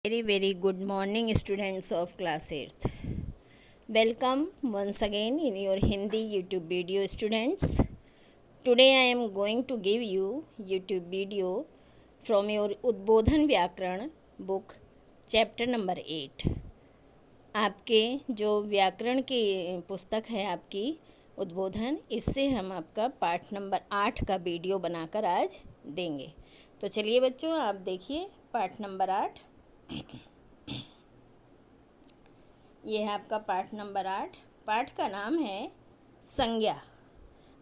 Very good morning, students of class 8th. Welcome once again in your Hindi YouTube video, students. Today I am going to give you YouTube video from your उद्बोधन व्याकरण book chapter number 8. आपके जो व्याकरण की पुस्तक है आपकी उद्बोधन, इससे हम आपका पाठ नंबर 8 का वीडियो बनाकर आज देंगे। तो चलिए बच्चों, आप देखिए पाठ नंबर 8। ये है आपका पाठ नंबर 8। पाठ का नाम है संज्ञा।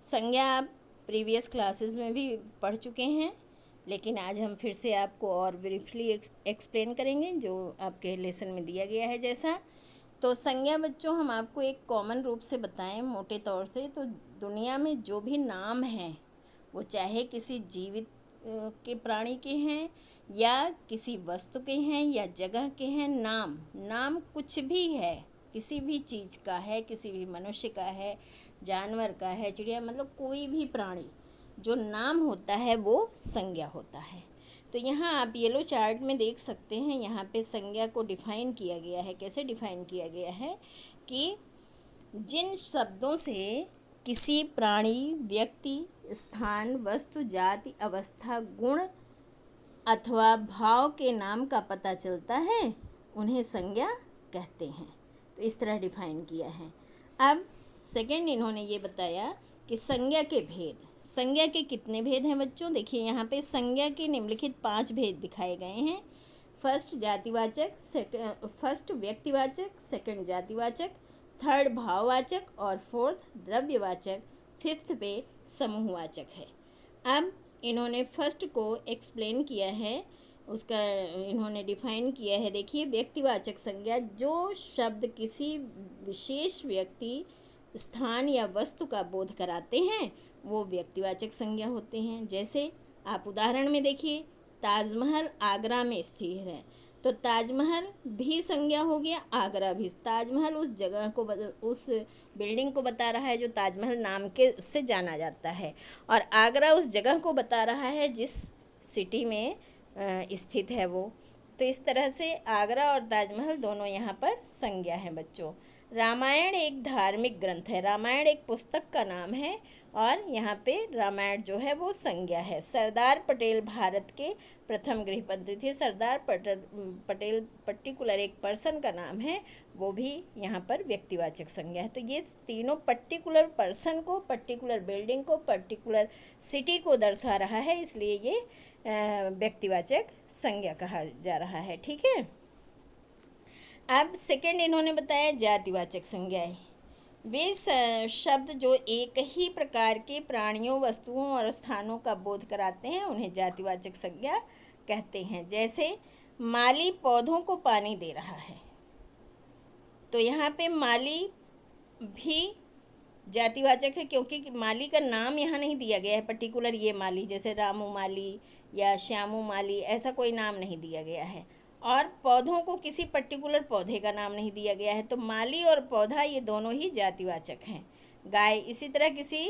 संज्ञा आप प्रीवियस क्लासेस में भी पढ़ चुके हैं, लेकिन आज हम फिर से आपको और ब्रीफली एक्सप्लेन करेंगे जो आपके लेसन में दिया गया है जैसा। तो संज्ञा बच्चों, हम आपको एक कॉमन रूप से बताएं मोटे तौर से, तो दुनिया में जो भी नाम हैं वो चाहे किसी जीवित के प्राणी के हैं या किसी वस्तु के हैं या जगह के हैं, नाम कुछ भी है, किसी भी चीज़ का है, किसी भी मनुष्य का है, जानवर का है, चिड़िया, मतलब कोई भी प्राणी जो नाम होता है वो संज्ञा होता है। तो यहाँ आप येलो चार्ट में देख सकते हैं, यहाँ पे संज्ञा को डिफाइन किया गया है। कैसे डिफाइन किया गया है कि जिन शब्दों से किसी प्राणी, व्यक्ति, स्थान, वस्तु, जाति, अवस्था, गुण अथवा भाव के नाम का पता चलता है उन्हें संज्ञा कहते हैं। तो इस तरह डिफाइन किया है। अब सेकंड इन्होंने ये बताया कि संज्ञा के भेद। संज्ञा के कितने भेद हैं बच्चों? देखिए यहाँ पे संज्ञा के निम्नलिखित 5 भेद दिखाए गए हैं। फर्स्ट जातिवाचक, फर्स्ट व्यक्तिवाचक, सेकंड जातिवाचक, थर्ड भाववाचक और फोर्थ द्रव्यवाचक, फिफ्थ पे समूहवाचक है। अब इन्होंने फर्स्ट को एक्सप्लेन किया है, उसका इन्होंने डिफाइन किया है। देखिए, व्यक्तिवाचक संज्ञा, जो शब्द किसी विशेष व्यक्ति, स्थान या वस्तु का बोध कराते हैं वो व्यक्तिवाचक संज्ञा होते हैं। जैसे आप उदाहरण में देखिए, ताजमहल आगरा में स्थित है, तो ताजमहल भी संज्ञा हो गया, आगरा भी। ताजमहल उस जगह को, उस बिल्डिंग को बता रहा है जो ताजमहल नाम के से जाना जाता है, और आगरा उस जगह को बता रहा है जिस सिटी में स्थित है वो। तो इस तरह से आगरा और ताजमहल दोनों यहाँ पर संज्ञा है बच्चों। रामायण एक धार्मिक ग्रंथ है, रामायण एक पुस्तक का नाम है और यहाँ पे रामायण जो है वो संज्ञा है। सरदार पटेल भारत के प्रथम गृहमंत्री थे, सरदार पटेल पर्टिकुलर एक पर्सन का नाम है, वो भी यहाँ पर व्यक्तिवाचक संज्ञा है। तो ये तीनों पर्टिकुलर पर्सन को, पर्टिकुलर बिल्डिंग को, पर्टिकुलर सिटी को दर्शा रहा है, इसलिए ये व्यक्तिवाचक संज्ञा कहा जा रहा है। ठीक है। अब सेकंड इन्होंने बताया जातिवाचक संज्ञाएं। वे शब्द जो एक ही प्रकार के प्राणियों, वस्तुओं और स्थानों का बोध कराते हैं उन्हें जातिवाचक संज्ञा कहते हैं। जैसे माली पौधों को पानी दे रहा है, तो यहाँ पे माली भी जातिवाचक है, क्योंकि माली का नाम यहाँ नहीं दिया गया है पर्टिकुलर ये माली, जैसे रामू माली या श्यामू माली, ऐसा कोई नाम नहीं दिया गया है। और पौधों को किसी पर्टिकुलर पौधे का नाम नहीं दिया गया है, तो माली और पौधा ये दोनों ही जातिवाचक हैं। गाय, इसी तरह किसी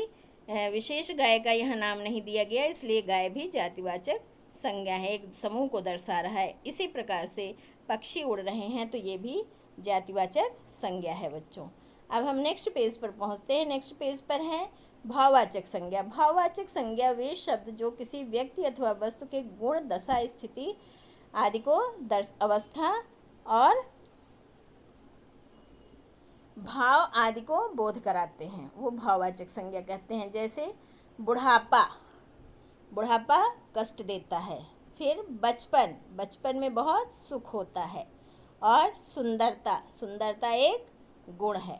विशेष गाय का यहाँ नाम नहीं दिया गया, इसलिए गाय भी जातिवाचक संज्ञा है, एक समूह को दर्शा रहा है। इसी प्रकार से पक्षी उड़ रहे हैं तो ये भी जातिवाचक संज्ञा है बच्चों। अब हम नेक्स्ट पेज पर पहुँचते हैं। नेक्स्ट पेज पर है भाववाचक संज्ञा। भाववाचक संज्ञा वे शब्द जो किसी व्यक्ति अथवा वस्तु के गुण, दशा, स्थिति आदि को अवस्था और भाव आदि को बोध कराते हैं, वो भाववाचक संज्ञा कहते हैं। जैसे बुढ़ापा, बुढ़ापा कष्ट देता है। फिर बचपन, बचपन में बहुत सुख होता है। और सुंदरता, सुंदरता एक गुण है।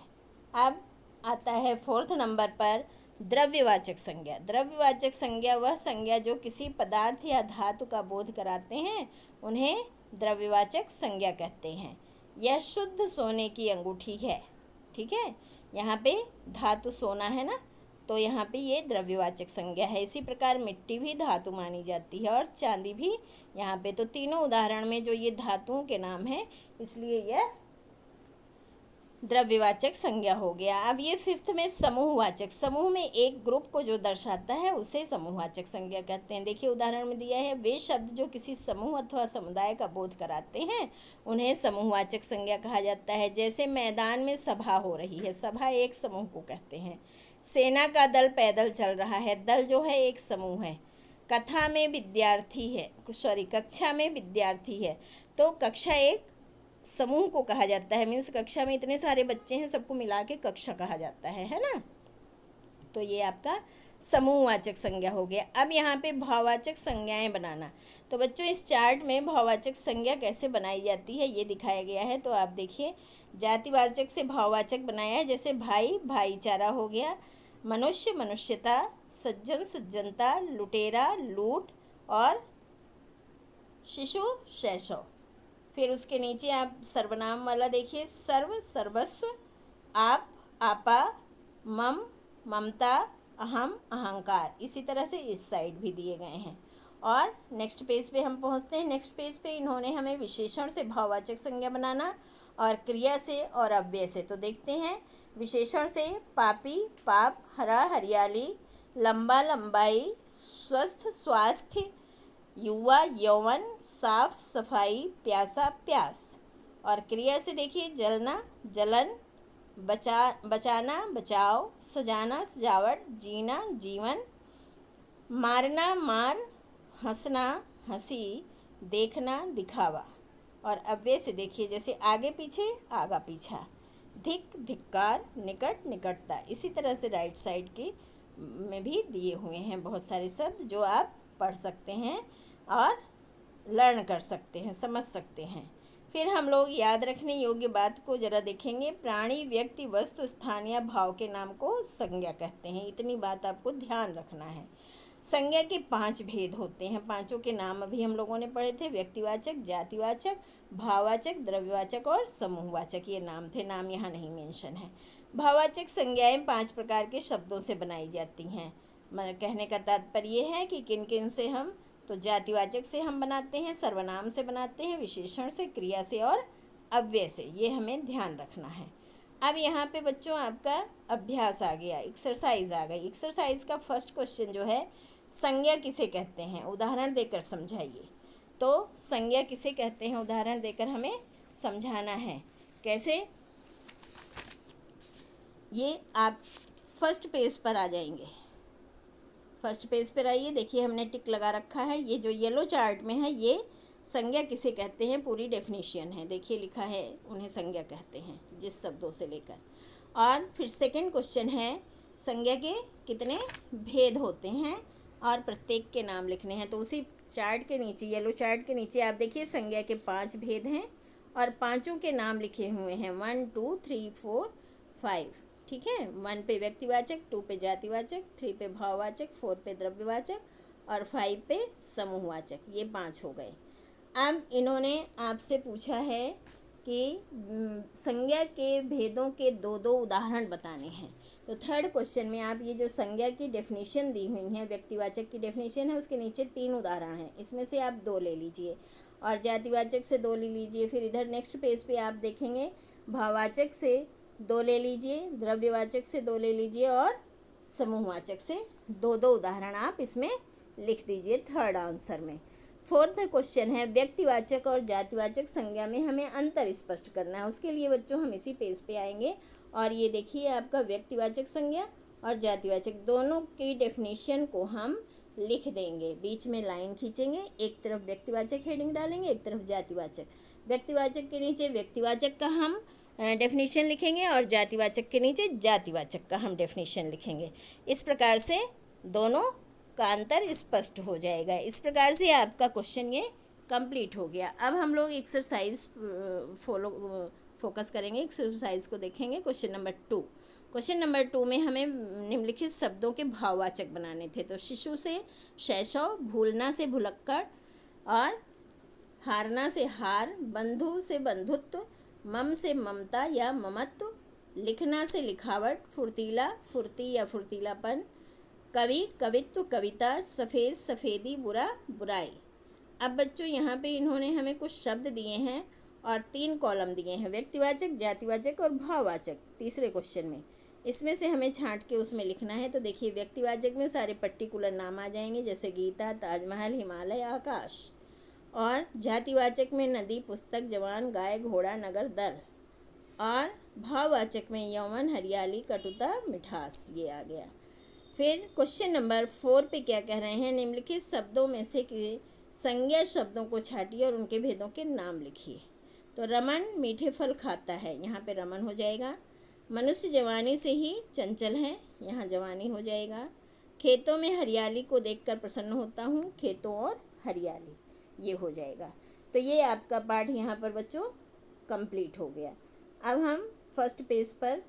अब आता है फोर्थ नंबर पर द्रव्यवाचक संज्ञा। द्रव्यवाचक संज्ञा वह संज्ञा जो किसी पदार्थ या धातु का बोध कराते हैं उन्हें द्रव्यवाचक संज्ञा कहते हैं। यह शुद्ध सोने की अंगूठी है। ठीक है, यहाँ पे धातु सोना है ना, तो यहाँ पे ये द्रव्यवाचक संज्ञा है। इसी प्रकार मिट्टी भी धातु मानी जाती है और चांदी भी यहाँ पे। तो तीनों उदाहरण में जो ये धातुओं के नाम हैं, इसलिए यह द्रव्यवाचक संज्ञा हो गया। अब ये फिफ्थ में समूहवाचक, समूह में एक ग्रुप को जो दर्शाता है उसे समूहवाचक संज्ञा कहते हैं। देखिए उदाहरण में दिया है, वे शब्द जो किसी समूह अथवा समुदाय का बोध कराते हैं उन्हें समूहवाचक संज्ञा कहा जाता है। जैसे मैदान में सभा हो रही है, सभा एक समूह को कहते हैं। सेना का दल पैदल चल रहा है, दल जो है एक समूह है। कक्षा में विद्यार्थी है, तो कक्षा एक समूह को कहा जाता है। मीन्स कक्षा में इतने सारे बच्चे हैं, सबको मिला के कक्षा कहा जाता है ना। तो ये आपका समूहवाचक संज्ञा हो गया। अब यहाँ पे भाववाचक संज्ञाएं बनाना। तो बच्चों इस चार्ट में भाववाचक संज्ञा कैसे बनाई जाती है ये दिखाया गया है। तो आप देखिए, जातिवाचक से भाववाचक बनाया है, जैसे भाई भाईचारा हो गया, मनुष्य मनुष्यता, सज्जन सज्जनता, लुटेरा लूट और शिशु शैशव। फिर उसके नीचे आप सर्वनाम वाला देखिए, सर्व सर्वस्व, आप आपा, मम ममता, अहम अहंकार। इसी तरह से इस साइड भी दिए गए हैं। और नेक्स्ट पेज पे हम पहुंचते हैं। नेक्स्ट पेज पे इन्होंने हमें विशेषण से भाववाचक संज्ञा बनाना और क्रिया से और अव्यय से। तो देखते हैं, विशेषण से पापी पाप, हरा हरियाली, लंबा लंबाई, स्वस्थ स्वास्थ्य, युवा यौवन, साफ सफाई, प्यासा प्यास। और क्रिया से देखिए, जलना जलन, बचाना बचाव, सजाना सजावट, जीना जीवन, मारना मार, हंसना हंसी, देखना दिखावा। और अव्यय से देखिए, जैसे आगे पीछे आगा पीछा, धिक धिक्कार, निकट निकटता। इसी तरह से राइट साइड के में भी दिए हुए हैं बहुत सारे शब्द जो आप पढ़ सकते हैं और लर्न कर सकते हैं, समझ सकते हैं। फिर हम लोग याद रखने योग्य बात को ज़रा देखेंगे। प्राणी, व्यक्ति, वस्तु, स्थान या भाव के नाम को संज्ञा कहते हैं। इतनी बात आपको ध्यान रखना है। संज्ञा के 5 भेद होते हैं, पांचों के नाम अभी हम लोगों ने पढ़े थे। व्यक्तिवाचक, जातिवाचक, भाववाचक, द्रव्यवाचक और समूहवाचक, ये नाम थे। नाम यहाँ नहीं मेंशन है। भाववाचक संज्ञाएं 5 प्रकार के शब्दों से बनाई जाती हैं। कहने का तात्पर्य है कि किन किन से हम, तो जातिवाचक से हम बनाते हैं, सर्वनाम से बनाते हैं, विशेषण से, क्रिया से और अव्यय से। ये हमें ध्यान रखना है। अब यहाँ पे बच्चों आपका अभ्यास आ गया, एक्सरसाइज आ गई। एक्सरसाइज का फर्स्ट क्वेश्चन जो है, संज्ञा किसे कहते हैं, उदाहरण देकर समझाइए। तो संज्ञा किसे कहते हैं, उदाहरण देकर हमें समझाना है। कैसे, ये आप फर्स्ट पेज पर आ जाएंगे। फर्स्ट पेज पर आइए, देखिए हमने टिक लगा रखा है। ये जो येलो चार्ट में है, ये संज्ञा किसे कहते हैं पूरी डेफिनेशन है। देखिए लिखा है, उन्हें संज्ञा कहते हैं जिस शब्दों से लेकर। और फिर सेकंड क्वेश्चन है, संज्ञा के कितने भेद होते हैं और प्रत्येक के नाम लिखने हैं। तो उसी चार्ट के नीचे, येलो चार्ट के नीचे आप देखिए, संज्ञा के 5 भेद हैं और पांचों के नाम लिखे हुए हैं, 1 2 3 4 5। ठीक है, 1 पे व्यक्तिवाचक, 2 पे जातिवाचक, 3 पे भाववाचक, 4 पे द्रव्यवाचक और 5 पे समूहवाचक। ये 5 हो गए। अब इन्होंने आपसे पूछा है कि संज्ञा के भेदों के 2-2 उदाहरण बताने हैं। तो थर्ड क्वेश्चन में आप ये जो संज्ञा की डेफिनेशन दी हुई है, व्यक्तिवाचक की डेफिनेशन है, उसके नीचे 3 उदाहरण हैं, इसमें से आप 2 ले लीजिए और जातिवाचक से 2 ले लीजिए। फिर इधर नेक्स्ट पेज पे आप देखेंगे, भाववाचक से 2 ले लीजिए, द्रव्यवाचक से 2 ले लीजिए और समूहवाचक से 2-2 उदाहरण आप इसमें लिख दीजिए थर्ड आंसर में। फोर्थ क्वेश्चन है, व्यक्तिवाचक और जातिवाचक संज्ञा में हमें अंतर स्पष्ट करना है। उसके लिए बच्चों हम इसी पेज पे आएंगे और ये देखिए आपका व्यक्तिवाचक संज्ञा और जातिवाचक दोनों की डेफिनेशन को हम लिख देंगे। बीच में लाइन खींचेंगे, एक तरफ व्यक्तिवाचक हेडिंग डालेंगे, एक तरफ जातिवाचक। व्यक्तिवाचक के नीचे व्यक्तिवाचक का हम डेफिनेशन लिखेंगे और जातिवाचक के नीचे जातिवाचक का हम डेफिनेशन लिखेंगे। इस प्रकार से दोनों का अंतर स्पष्ट हो जाएगा। इस प्रकार से आपका क्वेश्चन ये कंप्लीट हो गया। अब हम लोग एक्सरसाइज फोकस करेंगे, एक्सरसाइज को देखेंगे। क्वेश्चन नंबर 2, क्वेश्चन नंबर 2 में हमें निम्नलिखित शब्दों के भाववाचक बनाने थे। तो शिशु से शैशव, भूलना से भुलक्कड़ और हारना से हार, बंधु से बंधुत्व, मम से ममता या ममत्व, लिखना से लिखावट, फुर्तीला फुर्ती या फुर्तीलापन, कवि कवित्व कविता, सफ़ेद सफ़ेदी, बुरा बुराई। अब बच्चों यहाँ पे इन्होंने हमें कुछ शब्द दिए हैं और 3 कॉलम दिए हैं, व्यक्तिवाचक, जातिवाचक और भाववाचक, तीसरे क्वेश्चन में। इसमें से हमें छांट के उसमें लिखना है। तो देखिए, व्यक्तिवाचक में सारे पर्टिकुलर नाम आ जाएंगे, जैसे गीता, ताजमहल, हिमालय, आकाश। और जातिवाचक में नदी, पुस्तक, जवान, गाय, घोड़ा, नगर, दल। और भाववाचक में यौवन, हरियाली, कटुता, मिठास, ये आ गया। फिर क्वेश्चन नंबर 4 पे क्या कह रहे हैं, निम्नलिखित शब्दों में से संज्ञा शब्दों को छाटिए और उनके भेदों के नाम लिखिए। तो रमन मीठे फल खाता है, यहाँ पे रमन हो जाएगा। मनुष्य जवानी से ही चंचल है, यहाँ जवानी हो जाएगा। खेतों में हरियाली को देखकर प्रसन्न होता हूँ, खेतों और हरियाली, ये हो जाएगा। तो ये आपका पाठ यहाँ पर बच्चों कंप्लीट हो गया। अब हम फर्स्ट पेज पर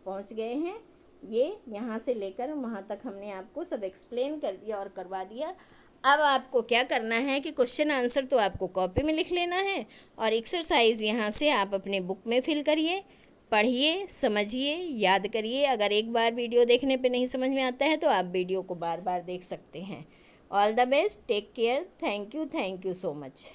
पहुँच गए हैं। ये यहाँ से लेकर वहाँ तक हमने आपको सब एक्सप्लेन कर दिया और करवा दिया। अब आपको क्या करना है कि क्वेश्चन आंसर तो आपको कॉपी में लिख लेना है, और एक्सरसाइज यहाँ से आप अपने बुक में फिल करिए, पढ़िए, समझिए, याद करिए। अगर एक बार वीडियो देखने पे नहीं समझ में आता है तो आप वीडियो को बार बार देख सकते हैं। All the best, take care, thank you so much.